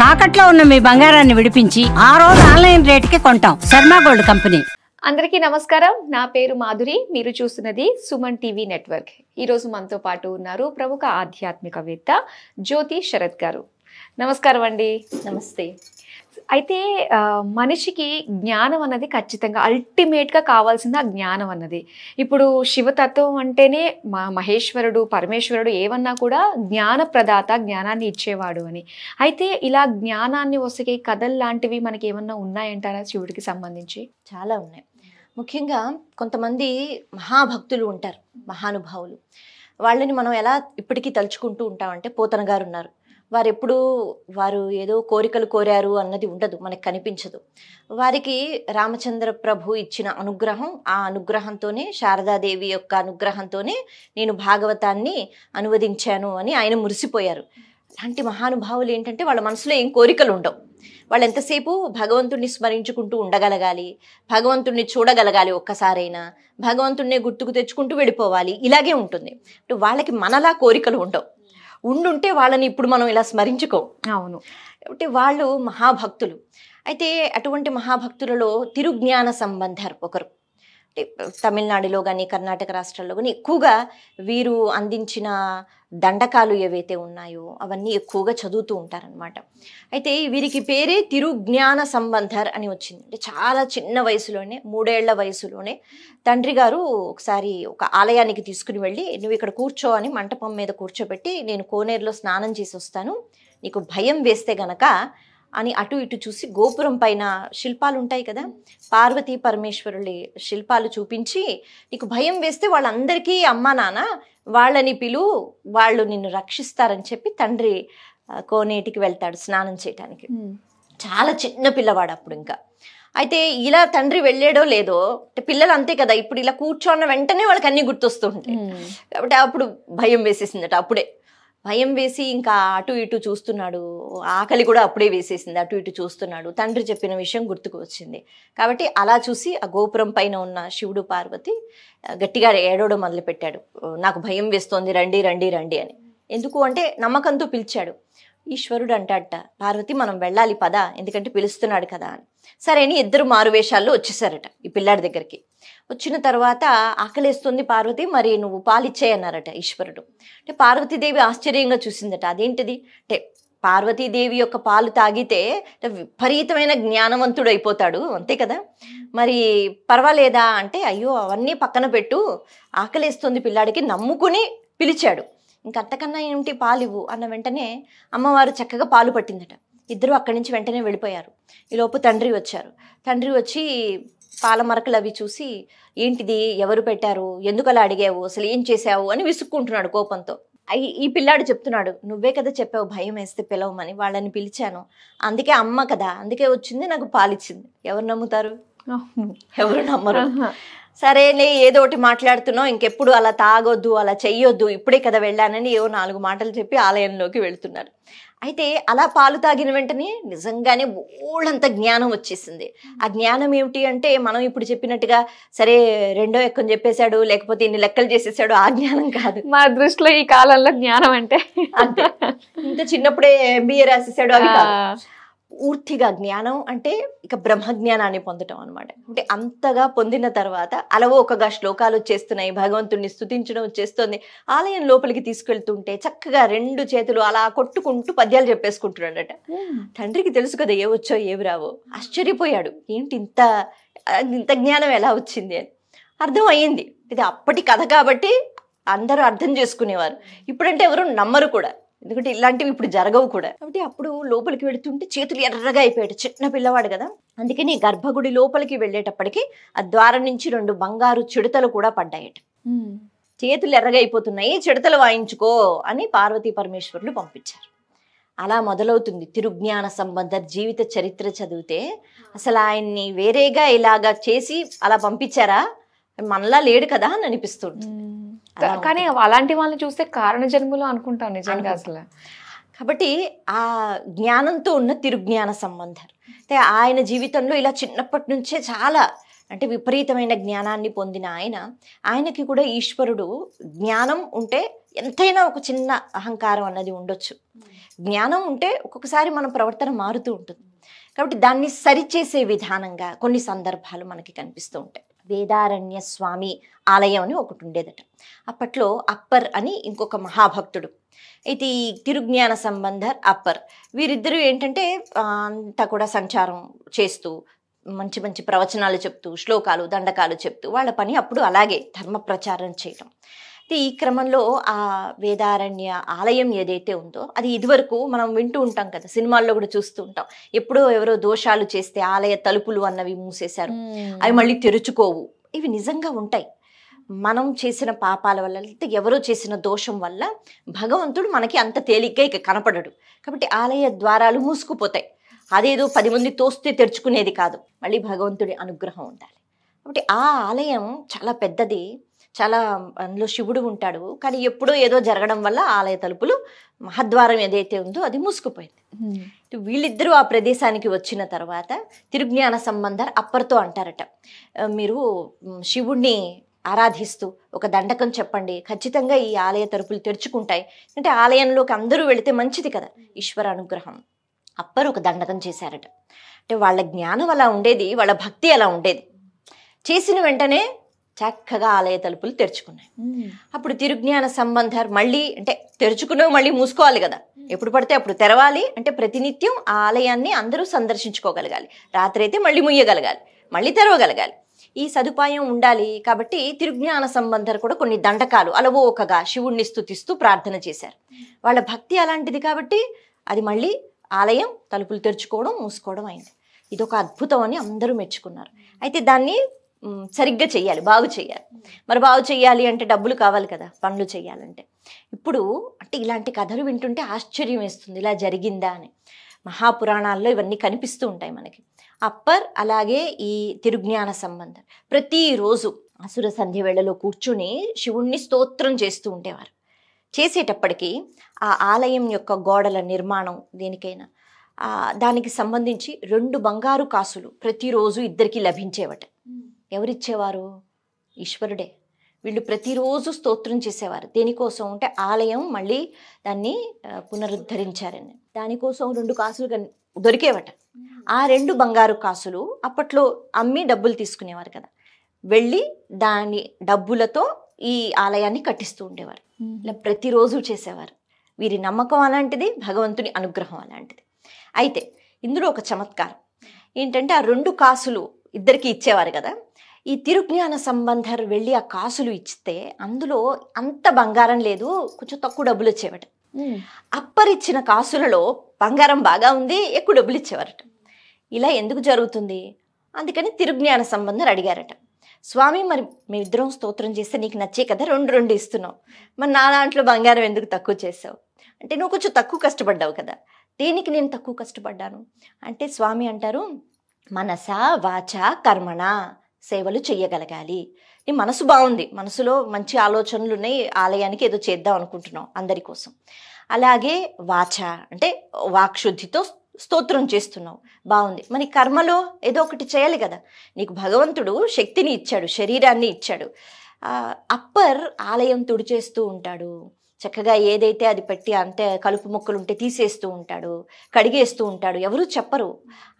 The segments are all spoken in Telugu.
తాకట్లో ఉన్న మీ బంగారాన్ని విడిపించి ఆ రోజు ఆన్లైన్ రేటుకి కొంటాం. Sharma gold company. అందరికీ నమస్కారం. నా పేరు మాధురి. మీరు చూస్తున్నది సుమన్ టీవీ నెట్వర్క్. ఈ రోజు మనతో పాటు ఉన్నారు ప్రముఖ ఆధ్యాత్మికవేత్త జ్యోతి శరత్ గారు. నమస్కారం అండి. నమస్తే. అయితే మనిషికి జ్ఞానం అన్నది ఖచ్చితంగా అల్టిమేట్గా కావాల్సింది ఆ జ్ఞానం అన్నది. ఇప్పుడు శివతత్వం అంటేనే మహేశ్వరుడు పరమేశ్వరుడు ఏమన్నా కూడా జ్ఞాన ప్రదాత, జ్ఞానాన్ని ఇచ్చేవాడు అని. అయితే ఇలా జ్ఞానాన్ని ఒసగే కథలు లాంటివి మనకి ఏమన్నా ఉన్నాయంటారా శివుడికి సంబంధించి? చాలా ఉన్నాయి. ముఖ్యంగా కొంతమంది మహాభక్తులు ఉంటారు, మహానుభావులు. వాళ్ళని మనం ఎలా ఇప్పటికీ తలుచుకుంటూ ఉంటామంటే, పోతన గారు ఉన్నారు. వారు ఏదో కోరికలు కోరారు అన్నది ఉండదు, మనకు కనిపించదు. వారికి రామచంద్ర ప్రభు ఇచ్చిన అనుగ్రహం, ఆ అనుగ్రహంతోనే, శారదాదేవి యొక్క అనుగ్రహంతోనే నేను భాగవతాన్ని అనువదించాను అని ఆయన మురిసిపోయారు. అలాంటి మహానుభావులు ఏంటంటే వాళ్ళ మనసులో ఏం కోరికలు ఉండవు. వాళ్ళు ఎంతసేపు భగవంతుణ్ణి స్మరించుకుంటూ ఉండగలగాలి, భగవంతుణ్ణి చూడగలగాలి, ఒక్కసారైనా భగవంతుణ్ణి గుర్తుకు తెచ్చుకుంటూ వెళ్ళిపోవాలి, ఇలాగే ఉంటుంది. వాళ్ళకి మనలా కోరికలు ఉండవు. ఉండుంటే వాళ్ళని ఇప్పుడు మనం ఇలా స్మరించుకోం. అవును. కాబట్టి వాళ్ళు మహాభక్తులు. అయితే అటువంటి మహాభక్తులలో తిరుజ్ఞాన సంబంధర్ ఒకరు. అంటే తమిళనాడులో కానీ కర్ణాటక రాష్ట్రాల్లో కానీ ఎక్కువగా వీరు అందించిన దండకాలు ఏవైతే ఉన్నాయో అవన్నీ ఎక్కువగా చదువుతూ ఉంటారనమాట. అయితే వీరికి పేరే తిరుజ్ఞాన సంబంధర్ అని వచ్చింది. అంటే చాలా చిన్న వయసులోనే, 3 ఏళ్ల వయసులోనే తండ్రి గారు ఒకసారి ఒక ఆలయానికి తీసుకుని వెళ్ళి, నువ్వు ఇక్కడ కూర్చో అని మంటపం మీద కూర్చోబెట్టి, నేను కోనేరులో స్నానం చేసి వస్తాను, నీకు భయం వేస్తే గనక అని అటు ఇటు చూసి గోపురం పైన శిల్పాలు ఉంటాయి కదా, పార్వతీ పరమేశ్వరుల శిల్పాలు చూపించి, నీకు భయం వేస్తే వాళ్ళందరికీ అమ్మా నాన్న వాళ్ళని పిలువు, వాళ్ళు నిన్ను రక్షిస్తారని చెప్పి తండ్రి కోనేటికి వెళ్తాడు స్నానం చేయటానికి. చాలా చిన్న పిల్లవాడు అప్పుడు ఇంకా. అయితే ఇలా తండ్రి వెళ్ళాడో లేదో, పిల్లలు అంతే కదా, ఇప్పుడు ఇలా కూర్చోన్న వెంటనే వాళ్ళకి అన్ని గుర్తొస్తూ ఉంటాయి. కాబట్టి అప్పుడు భయం వేసేసిందట. అప్పుడే భయం వేసి ఇంకా అటు ఇటు చూస్తున్నాడు, ఆకలి కూడా అప్పుడే వేసేసింది, అటు ఇటు చూస్తున్నాడు. తండ్రి చెప్పిన విషయం గుర్తుకు వచ్చింది. కాబట్టి అలా చూసి ఆ గోపురం పైన ఉన్న శివుడు పార్వతి గట్టిగా ఏడవడం మొదలుపెట్టాడు, నాకు భయం వేస్తోంది, రండి రండి రండి అని. ఎందుకు అంటే నమ్మకంతో పిలిచాడు. ఈశ్వరుడు అంటాడట, పార్వతి మనం వెళ్ళాలి పదా, ఎందుకంటే పిలుస్తున్నాడు కదా అని. సరే అని ఇద్దరు మారువేషాల్లో వచ్చేసారట ఈ పిల్లాడి దగ్గరికి. వచ్చిన తర్వాత ఆకలేస్తుంది పార్వతి, మరి నువ్వు పాలిచ్చేయన్నారట ఈశ్వరుడు. అంటే పార్వతీదేవి ఆశ్చర్యంగా చూసిందట. అదేంటిది అంటే, పార్వతీదేవి యొక్క పాలు తాగితే విపరీతమైన జ్ఞానవంతుడు అయిపోతాడు, అంతే కదా, మరి పర్వాలేదా అంటే, అయ్యో అవన్నీ పక్కన పెట్టు, ఆకలేస్తుంది పిల్లాడికి, నమ్ముకుని పిలిచాడు, ఇంకంతకన్నా ఏమిటి, పాలివ్వు అన్న వెంటనే అమ్మవారు చక్కగా పాలు పట్టిందట. ఇద్దరు అక్కడి నుంచి వెంటనే వెళ్ళిపోయారు. ఈలోపు తండ్రి వచ్చారు. తండ్రి వచ్చి పాల మరకలు అవి చూసి, ఏంటిది, ఎవరు పెట్టారు, ఎందుకు అలా అడిగావు, అసలు ఏం చేసావు అని విసుక్కుంటున్నాడు కోపంతో. ఈ పిల్లాడు చెప్తున్నాడు, నువ్వే కదా చెప్పావు భయం వేస్తే పిలవమని, వాళ్ళని పిలిచాను, అందుకే అమ్మ కదా, అందుకే వచ్చింది, నాకు పాలిచ్చింది. ఎవరు నమ్ముతారు? ఎవరు నమ్మరు. సరేలే ఏదో ఒకటి మాట్లాడుతున్నావు, ఇంకెప్పుడు అలా తాగొద్దు, అలా చెయ్యొద్దు, ఇప్పుడే కదా వెళ్ళానని ఏవో 4 మాటలు చెప్పి ఆలయంలోకి వెళుతున్నారు. అయితే అలా పాలు తాగిన వెంటనే నిజంగానే బోళ్ళంత జ్ఞానం వచ్చేసింది. ఆ జ్ఞానం ఏమిటి అంటే, మనం ఇప్పుడు చెప్పినట్టుగా సరే 2వ ఎక్కని చెప్పేశాడు, లేకపోతే ఇన్ని లెక్కలు చేసేసాడు, ఆ జ్ఞానం కాదు. మా దృష్టిలో ఈ కాలంలో జ్ఞానం అంటే అంతే, ఇంత చిన్నప్పుడే MBA రాసేసాడు, అవి కాదు. పూర్తిగా జ్ఞానం అంటే ఇక బ్రహ్మజ్ఞానాన్ని పొందటం అనమాట. అంటే అంతగా పొందిన తర్వాత అలవోకగా శ్లోకాలు వచ్చేస్తున్నాయి, భగవంతుడిని స్తుతించడం వచ్చేస్తుంది. ఆలయం లోపలికి తీసుకెళ్తుంటే చక్కగా 2 చేతులు అలా కొట్టుకుంటూ పద్యాలు చెప్పేసుకుంటున్నాడట. తండ్రికి తెలుసు కదా ఏవచ్చో ఏవి రావో. ఆశ్చర్యపోయాడు, ఏంటి ఇంత జ్ఞానం ఎలా వచ్చింది అని. అర్థం అయ్యింది, ఇది అప్పటి కథ కాబట్టి అందరూ అర్థం చేసుకునేవారు. ఇప్పుడంటే ఎవరు నమ్మరు కూడా, ఎందుకంటే ఇలాంటివి ఇప్పుడు జరగవు కూడా. కాబట్టి అప్పుడు లోపలికి వెళుతుంటే చేతులు ఎర్రగా అయిపోయాడు, చిన్న పిల్లవాడు కదా. అందుకని గర్భగుడి లోపలికి వెళ్ళేటప్పటికి ఆ ద్వారం నుంచి 2 బంగారు చిడతలు కూడా పడ్డాయట. చేతులు ఎర్రగా అయిపోతున్నాయి, చిడతలు వాయించుకో అని పార్వతీ పరమేశ్వరులు పంపించారు. అలా మొదలవుతుంది తిరుజ్ఞాన సంబంధ జీవిత చరిత్ర చదివితే. అసలు ఆయన్ని వేరేగా ఇలాగా చేసి అలా పంపించారా, మనలా లేడు కదా అని అనిపిస్తుంది. కానీ అలాంటి వాళ్ళని చూస్తే కారణ జన్మలో అనుకుంటాం నిజంగా అసలు. కాబట్టి ఆ జ్ఞానంతో ఉన్న తిరుజ్ఞాన సంబంధం. అంటే ఆయన జీవితంలో ఇలా చిన్నప్పటి నుంచే చాలా అంటే విపరీతమైన జ్ఞానాన్ని పొందిన ఆయనకి కూడా ఈశ్వరుడు జ్ఞానం ఉంటే ఎంతైనా ఒక చిన్న అహంకారం అన్నది ఉండొచ్చు. జ్ఞానం ఉంటే ఒక్కొక్కసారి మన ప్రవర్తన మారుతూ ఉంటుంది. కాబట్టి దాన్ని సరిచేసే విధానంగా కొన్ని సందర్భాలు మనకి కనిపిస్తూ ఉంటాయి. వేదారణ్య స్వామి ఆలయం అని ఒకటి ఉండేదట. అప్పట్లో అప్పర్ అని ఇంకొక మహాభక్తుడు, అయితే ఈ తిరుజ్ఞాన సంబంధర్ అప్పర్, వీరిద్దరూ ఏంటంటే అంతా కూడా సంచారం చేస్తూ మంచి మంచి ప్రవచనాలు చెప్తూ శ్లోకాలు దండకాలు చెప్తూ వాళ్ళ పని అప్పుడు అలాగే ధర్మ ప్రచారం చేయటం. అయితే ఈ క్రమంలో ఆ వేదారణ్య ఆలయం ఏదైతే ఉందో అది ఇదివరకు మనం వింటూ ఉంటాం కదా, సినిమాల్లో కూడా చూస్తూ ఉంటాం, ఎప్పుడో ఎవరో దోషాలు చేస్తే ఆలయ తలుపులు అన్నవి మూసేశారు, అవి మళ్ళీ తెరుచుకోవు. ఇవి నిజంగా ఉంటాయి. మనం చేసిన పాపాల వల్ల లేకపోతే ఎవరో చేసిన దోషం వల్ల భగవంతుడు మనకి అంత తేలిగ్గా ఇక కనపడడు. కాబట్టి ఆలయ ద్వారాలు మూసుకుపోతాయి. అదేదో 10 మంది తోస్తే తెరుచుకునేది కాదు, మళ్ళీ భగవంతుడి అనుగ్రహం ఉండాలి. కాబట్టి ఆ ఆలయం చాలా పెద్దది, చాలా అందులో శివుడు ఉంటాడు. కానీ ఎప్పుడో ఏదో జరగడం వల్ల ఆలయ తలుపులు మహద్వారం ఏదైతే ఉందో అది మూసుకుపోయింది. వీళ్ళిద్దరూ ఆ ప్రదేశానికి వచ్చిన తర్వాత తిరుజ్ఞాన సంబంధర్ అప్పర్తో అంటారట, మీరు శివుణ్ణి ఆరాధిస్తూ ఒక దండకం చెప్పండి, ఖచ్చితంగా ఈ ఆలయ తలుపులు తెరుచుకుంటాయి. అంటే ఆలయంలోకి అందరూ వెళితే మంచిది కదా, ఈశ్వర అనుగ్రహం. అప్పర్ ఒక దండకం చేశారట. అంటే వాళ్ళ జ్ఞానం అలా ఉండేది, వాళ్ళ భక్తి అలా ఉండేది. చేసిన వెంటనే చక్కగా ఆలయ తలుపులు తెరుచుకున్నాయి. అప్పుడు తిరుజ్ఞాన సంబంధర్ మళ్ళీ అంటే తెరుచుకున్నవి మళ్ళీ మూసుకోవాలి కదా, ఎప్పుడు పడితే అప్పుడు తెరవాలి. అంటే ప్రతినిత్యం ఆ ఆలయాన్ని అందరూ సందర్శించుకోగలగాలి, రాత్రి అయితే మళ్ళీ ముయ్యగలగాలి, మళ్ళీ తెరవగలగాలి, ఈ సదుపాయం ఉండాలి. కాబట్టి తిరుజ్ఞాన సంబంధర్ కూడా కొన్ని దండకాలు అలవోకగా శివుణ్ణి స్తుతిస్తూ ప్రార్థన చేశారు. వాళ్ళ భక్తి అలాంటిది కాబట్టి అది మళ్ళీ ఆలయం తలుపులు తెరుచుకోవడం మూసుకోవడం అయింది. ఇదొక అద్భుతం అని అందరూ మెచ్చుకున్నారు. అయితే దాన్ని సరిగ్గా చెయ్యాలి, బాగు చేయాలి. మరి బాగు చేయాలి అంటే డబ్బులు కావాలి కదా, పనులు చేయాలంటే. ఇప్పుడు అంటే ఇలాంటి కథలు వింటుంటే ఆశ్చర్యం వేస్తుంది, ఇలా జరిగిందా అని. మహాపురాణాల్లో ఇవన్నీ కనిపిస్తూ ఉంటాయి మనకి. అప్పర్ అలాగే ఈ తిరుజ్ఞాన సంబంధం ప్రతిరోజు అసుర సంధ్య వేళలో కూర్చుని శివుణ్ణి స్తోత్రం చేస్తూ ఉండేవారు. చేసేటప్పటికీ ఆ ఆలయం యొక్క గోడల నిర్మాణం దేనికైనా దానికి సంబంధించి 2 బంగారు కాసులు ప్రతిరోజు ఇద్దరికి లభించేవట. ఎవరిచ్చేవారు? ఈశ్వరుడే. వీళ్ళు ప్రతిరోజు స్తోత్రం చేసేవారు. దేనికోసం అంటే ఆలయం మళ్ళీ దాన్ని పునరుద్ధరించారని, దానికోసం 2 కాసులు దొరికేవట. ఆ 2 బంగారు కాసులు అప్పట్లో అమ్మి డబ్బులు తీసుకునేవారు కదా, వెళ్ళి దాని డబ్బులతో ఈ ఆలయాన్ని కట్టిస్తూ ఉండేవారు. ఇలా ప్రతిరోజు చేసేవారు. వీరి నమ్మకం అలాంటిది, భగవంతుని అనుగ్రహం అలాంటిది. అయితే ఇందులో ఒక చమత్కారం ఏంటంటే ఆ 2 కాసులు ఇద్దరికి ఇచ్చేవారు కదా, ఈ తిరుజ్ఞాన సంబంధర్ వెళ్ళి ఆ కాసులు ఇచ్చితే అందులో అంత బంగారం లేదు, కొంచెం తక్కువ డబ్బులు వచ్చేవట. అప్పరిచ్చిన కాసులలో బంగారం బాగా ఉంది, ఎక్కువ డబ్బులు ఇచ్చేవారట. ఇలా ఎందుకు జరుగుతుంది? అందుకని తిరుజ్ఞాన సంబంధర్ అడిగారట, స్వామి మరి మేమిద్దరం స్తోత్రం చేస్తే నీకు నచ్చే కదా 2 ఇస్తున్నావు, మరి నా దాంట్లో బంగారం ఎందుకు తక్కువ చేసావు అంటే, నువ్వు కొంచెం తక్కువ కష్టపడ్డావు కదా. దేనికి నేను తక్కువ కష్టపడ్డాను అంటే స్వామి అంటారు, మనస వాచ కర్మణ సేవలు చెయ్యగలగాలి. నీ మనసు బాగుంది, మనసులో మంచి ఆలోచనలు ఉన్నాయి, ఆలయానికి ఏదో చేద్దాం అనుకుంటున్నావు అందరి కోసం. అలాగే వాచ అంటే వాక్శుద్ధితో స్తోత్రం చేస్తున్నావు, బాగుంది. మరి కర్మలో ఏదో ఒకటి చేయాలి కదా, నీకు భగవంతుడు శక్తిని ఇచ్చాడు, శరీరాన్ని ఇచ్చాడు. అప్పర్ ఆలయం తుడిచేస్తూ ఉంటాడు, చక్కగా ఏదైతే అది పెట్టి అంతే కలుపు మొక్కలు ఉంటే తీసేస్తూ ఉంటాడు, కడిగేస్తూ ఉంటాడు, ఎవరు చెప్పరు.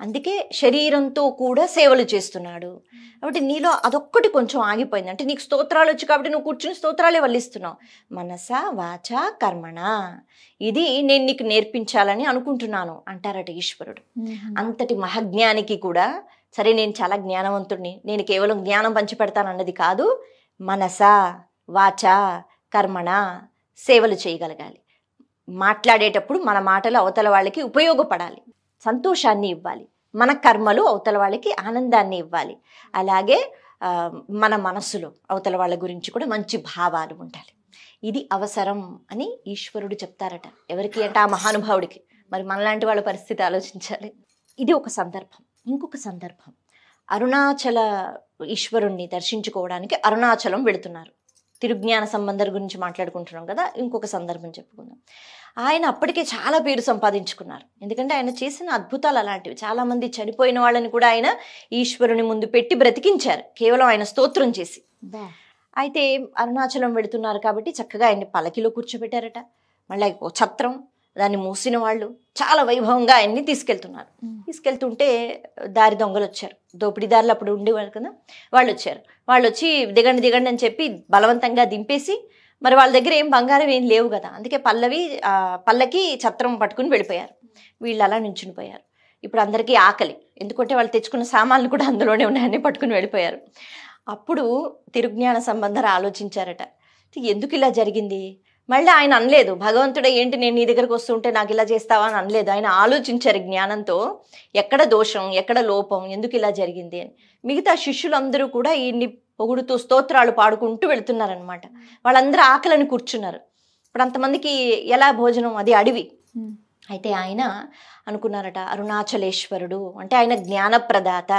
అందుకే శరీరంతో కూడా సేవలు చేస్తున్నాడు. కాబట్టి నీలో అదొక్కటి కొంచెం ఆగిపోయింది. అంటే నీకు స్తోత్రాలు వచ్చి కాబట్టి నువ్వు కూర్చుని స్తోత్రాలే వల్లిస్తున్నావు. మనస వాచ కర్మణ, ఇది నేను నీకు నేర్పించాలని అనుకుంటున్నాను అంటారట ఈశ్వరుడు. అంతటి మహాజ్ఞానికి కూడా సరే నేను చాలా జ్ఞానవంతుడిని, నేను కేవలం జ్ఞానం పంచిపెడతాను అన్నది కాదు, మనస వాచ కర్మణ సేవలు చేయగలగాలి. మాట్లాడేటప్పుడు మన మాటలు అవతల వాళ్ళకి ఉపయోగపడాలి, సంతోషాన్ని ఇవ్వాలి. మన కర్మలు అవతల వాళ్ళకి ఆనందాన్ని ఇవ్వాలి. అలాగే మన మనస్సులో అవతల వాళ్ళ గురించి కూడా మంచి భావాలు ఉండాలి. ఇది అవసరం అని ఈశ్వరుడు చెప్తారట. ఎవరికి అంటే ఆ మహానుభావుడికి. మరి మనలాంటి వాళ్ళ పరిస్థితి ఆలోచించాలి. ఇది ఒక సందర్భం. ఇంకొక సందర్భం, అరుణాచల ఈశ్వరుణ్ణి దర్శించుకోవడానికి అరుణాచలం వెళుతున్నారు. తిరుజ్ఞాన సంబంధర్ గురించి మాట్లాడుకుంటున్నాం కదా, ఇంకొక సందర్భం చెప్పుకుందాం. ఆయన అప్పటికే చాలా పేరు సంపాదించుకున్నారు. ఎందుకంటే ఆయన చేసిన అద్భుతాలు అలాంటివి. చాలామంది చనిపోయిన వాళ్ళని కూడా ఆయన ఈశ్వరుని ముందు పెట్టి బ్రతికించారు, కేవలం ఆయన స్తోత్రం చేసి. అయితే అరుణాచలం వెళుతున్నారు కాబట్టి చక్కగా ఆయన్ని పల్లకిలో కూర్చోబెట్టారట. మళ్ళీ ఓ ఛత్రం, దాన్ని మూసిన వాళ్ళు చాలా వైభవంగా ఆయన్ని తీసుకెళ్తున్నారు. తీసుకెళ్తుంటే దారి దొంగలు వచ్చారు, దోపిడీదారులు అప్పుడు ఉండేవాళ్ళు కదా, వాళ్ళు వచ్చారు. వాళ్ళు వచ్చి దిగండి దిగండి అని చెప్పి బలవంతంగా దింపేసి, మరి వాళ్ళ దగ్గర ఏం బంగారం ఏం లేవు కదా, అందుకే పల్లకి ఛత్రం పట్టుకుని వెళ్ళిపోయారు. వీళ్ళు అలా నించునిపోయారు. ఇప్పుడు అందరికీ ఆకలి, ఎందుకంటే వాళ్ళు తెచ్చుకున్న సామాన్లు కూడా అందులోనే ఉన్నాయని పట్టుకుని వెళ్ళిపోయారు. అప్పుడు తిరుజ్ఞాన సంబంధర్ ఆలోచించారట, ఎందుకు ఇలా జరిగింది. మళ్ళీ ఆయన అనలేదు, భగవంతుడే ఏంటి నేను నీ దగ్గరకు వస్తుంటే నాకు ఇలా చేస్తావా అని అనలేదు. ఆయన ఆలోచించారు జ్ఞానంతో, ఎక్కడ దోషం, ఎక్కడ లోపం, ఎందుకు ఇలా జరిగింది అని. మిగతా శిష్యులందరూ కూడా ఈయన్ని పొగుడుతూ స్తోత్రాలు పాడుకుంటూ వెళుతున్నారనమాట. వాళ్ళందరూ ఆకలిని కూర్చున్నారు. ఇప్పుడు అంతమందికి ఎలా భోజనం, అది అడవి. అయితే ఆయన అనుకున్నారట, అరుణాచలేశ్వరుడు అంటే ఆయన జ్ఞానప్రదాత,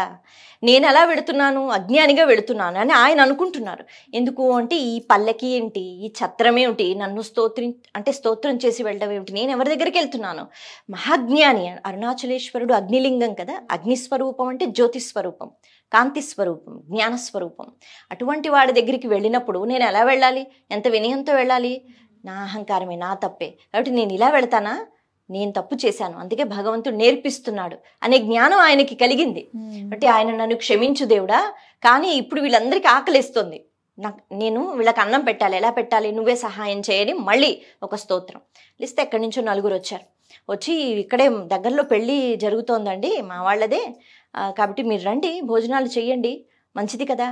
నేను ఎలా వెళుతున్నాను, అజ్ఞానిగా వెళుతున్నాను అని ఆయన అనుకుంటున్నారు. ఎందుకు అంటే ఈ పల్లకి ఏంటి, ఈ ఛత్రం ఏమిటి, నన్ను స్తోత్రం చేసి వెళ్ళడం ఏమిటి, నేను ఎవరి దగ్గరికి వెళ్తున్నాను, మహాజ్ఞాని. అరుణాచలేశ్వరుడు అగ్నిలింగం కదా, అగ్నిస్వరూపం అంటే జ్యోతిస్వరూపం, కాంతిస్వరూపం, జ్ఞానస్వరూపం. అటువంటి వాడి దగ్గరికి వెళ్ళినప్పుడు నేను ఎలా వెళ్ళాలి, ఎంత వినయంతో వెళ్ళాలి, నా అహంకారమే, నా తప్పే, కాబట్టి నేను ఇలా వెళ్తానా, నేను తప్పు చేశాను, అందుకే భగవంతుడు నేర్పిస్తున్నాడు అనే జ్ఞానం ఆయనకి కలిగింది. అంటే ఆయన నన్ను క్షమించు దేవుడా, కానీ ఇప్పుడు వీళ్ళందరికీ ఆకలిస్తుంది, నేను వీళ్ళకి అన్నం పెట్టాలి, ఎలా పెట్టాలి, నువ్వే సహాయం చేయని మళ్ళీ ఒక స్తోత్రం లిస్తే ఎక్కడి నుంచో నలుగురు వచ్చారు. వచ్చి ఇక్కడే దగ్గరలో పెళ్ళి జరుగుతోందండి మా వాళ్ళదే, కాబట్టి మీరు రండి, భోజనాలు చెయ్యండి, మంచిది కదా,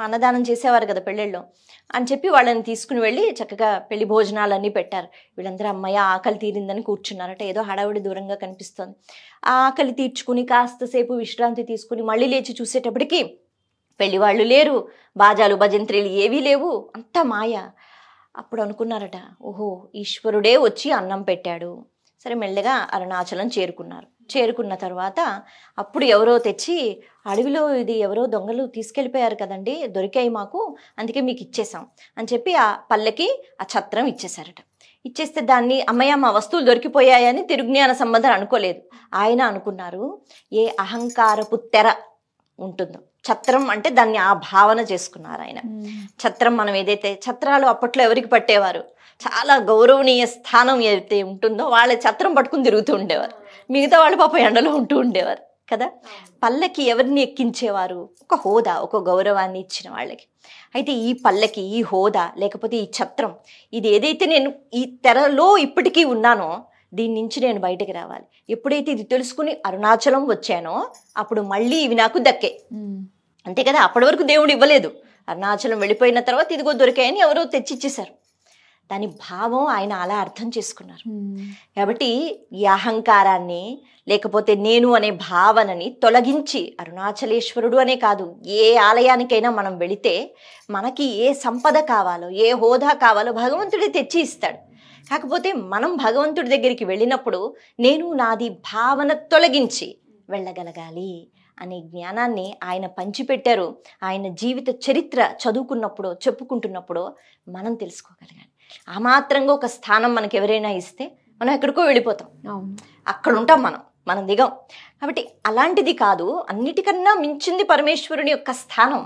అన్నదానం చేసేవారు కదా పెళ్ళిళ్ళలో అని చెప్పి వాళ్ళని తీసుకుని వెళ్ళి చక్కగా పెళ్లి భోజనాలన్నీ పెట్టారు. వీళ్ళందరూ అమ్మయ్య ఆకలి తీరిందని కూర్చున్నారట. ఏదో హడావుడి దూరంగా కనిపిస్తోంది. ఆ ఆకలి తీర్చుకుని కాస్తసేపు విశ్రాంతి తీసుకుని మళ్ళీ లేచి చూసేటప్పటికి పెళ్లి వాళ్ళు లేరు, బాజాలు భజంత్రీలు ఏవీ లేవు, అంతా మాయ. అప్పుడు అనుకున్నారట, ఓహో ఈశ్వరుడే వచ్చి అన్నం పెట్టాడు. సరే మెల్లగా అరుణాచలం చేరుకున్న తర్వాత అప్పుడు ఎవరో తెచ్చి, అడవిలో ఇది ఎవరో దొంగలు తీసుకెళ్ళిపోయారు కదండి, దొరికాయి మాకు, అందుకే మీకు ఇచ్చేసాం అని చెప్పి ఆ పల్లకి ఆ ఛత్రం ఇచ్చేశారట. ఇచ్చేస్తే దాన్ని అమ్మయ్య మా వస్తువులు దొరికిపోయాయని తిరుజ్ఞాన సంబంధం అనుకోలేదు. ఆయన అనుకున్నారు, ఏ అహంకారపు తెర ఉంటుందో, ఛత్రం అంటే దాన్ని ఆ భావన చేసుకున్నారు ఆయన. ఛత్రం మనం ఏదైతే, ఛత్రాలు అప్పట్లో ఎవరికి పట్టేవారు, చాలా గౌరవనీయ స్థానం ఏదైతే ఉంటుందో వాళ్ళ ఛత్రం పట్టుకుని తిరుగుతూ ఉండేవారు, మిగతా వాళ్ళు పాప ఎండలో ఉంటూ ఉండేవారు కదా. పల్లకి ఎవరిని ఎక్కించేవారు, ఒక హోదా, ఒక గౌరవాన్ని ఇచ్చిన వాళ్ళకి. అయితే ఈ పల్లకి, ఈ హోదా, లేకపోతే ఈ ఛత్రం, ఇది ఏదైతే నేను ఈ తెరలో ఇప్పటికీ ఉన్నానో దీని నుంచి నేను బయటకు రావాలి. ఎప్పుడైతే ఇది తెలుసుకుని అరుణాచలం వచ్చానో అప్పుడు మళ్ళీ ఇవి నాకు దక్కే, అంతే కదా. అప్పటి వరకు దేవుడు ఇవ్వలేదు, అరుణాచలం వెళ్ళిపోయిన తర్వాత ఇదిగో దొరికాయని ఎవరో తెచ్చిచ్చేశారు. దాని భావం ఆయన అలా అర్థం చేసుకున్నారు. కాబట్టి ఈ అహంకారాన్ని, లేకపోతే నేను అనే భావనని తొలగించి, అరుణాచలేశ్వరుడు అనే కాదు, ఏ ఆలయానికైనా మనం వెళితే మనకి ఏ సంపద కావాలో, ఏ హోదా కావాలో భగవంతుడే తెచ్చి ఇస్తాడు. కాకపోతే మనం భగవంతుడి దగ్గరికి వెళ్ళినప్పుడు నేను నాది భావన తొలగించి వెళ్ళగలగాలి అనే జ్ఞానాన్ని ఆయన పంచిపెట్టారు. ఆయన జీవిత చరిత్ర చదువుకున్నప్పుడు, చెప్పుకుంటున్నప్పుడు మనం తెలుసుకోగలగాలి. ఆ మాత్రంగా ఒక స్థానం మనకి ఎవరైనా ఇస్తే మనం ఎక్కడికో వెళ్ళిపోతాం, అక్కడ ఉంటాం, మనం దిగం. కాబట్టి అలాంటిది కాదు, అన్నిటికన్నా మించింది పరమేశ్వరుని యొక్క స్థానం.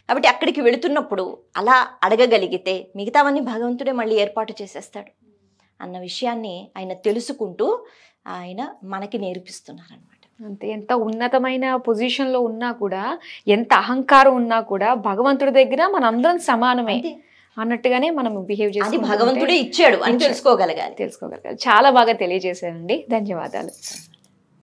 కాబట్టి అక్కడికి వెళుతున్నప్పుడు అలా అడగగలిగితే మిగతావన్నీ భగవంతుడే మళ్ళీ ఏర్పాటు చేసేస్తాడు అన్న విషయాన్ని ఆయన తెలుసుకుంటూ ఆయన మనకి నేర్పిస్తున్నారనమాట. అంతే, ఎంత ఉన్నతమైన పొజిషన్లో ఉన్నా కూడా, ఎంత అహంకారం ఉన్నా కూడా భగవంతుడి దగ్గర మనందరం సమానమే అన్నట్టుగానే మనం బిహేవ్ చేసి, భగవంతుడే ఇచ్చాడు అని తెలుసుకోగలగాలి. చాలా బాగా తెలియజేశారండి, ధన్యవాదాలు.